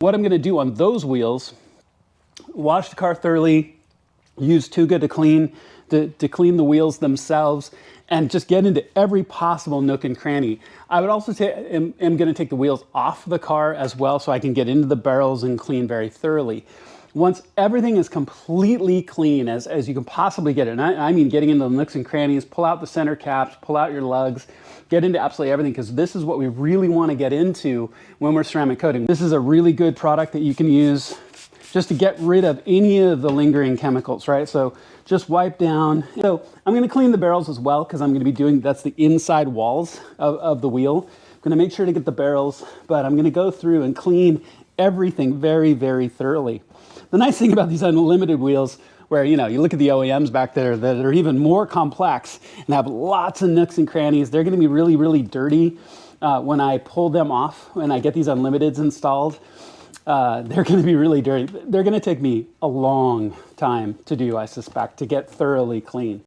What I'm going to do on those wheels, wash the car thoroughly, use Too Good to clean the wheels themselves, and just get into every possible nook and cranny. I would also say am going to take the wheels off the car as well, so I can get into the barrels and clean very thoroughly. Once everything is completely clean as you can possibly get it, and I mean getting into the nooks and crannies, pull out the center caps, pull out your lugs, get into absolutely everything, because this is what we really want to get into when we're ceramic coating. This is a really good product that you can use just to get rid of any of the lingering chemicals, right? So just wipe down. So I'm going to clean the barrels as well, because I'm going to be doing, that's the inside walls of the wheel. I'm going to make sure to get the barrels, but I'm going to go through and clean everything very, very thoroughly. The nice thing about these unlimited wheels, where, you know, you look at the OEMs back there that are even more complex and have lots of nooks and crannies, they're going to be really, really dirty when I pull them off, when I get these unlimiteds installed. They're going to be really dirty. They're going to take me a long time to do, I suspect, to get thoroughly clean.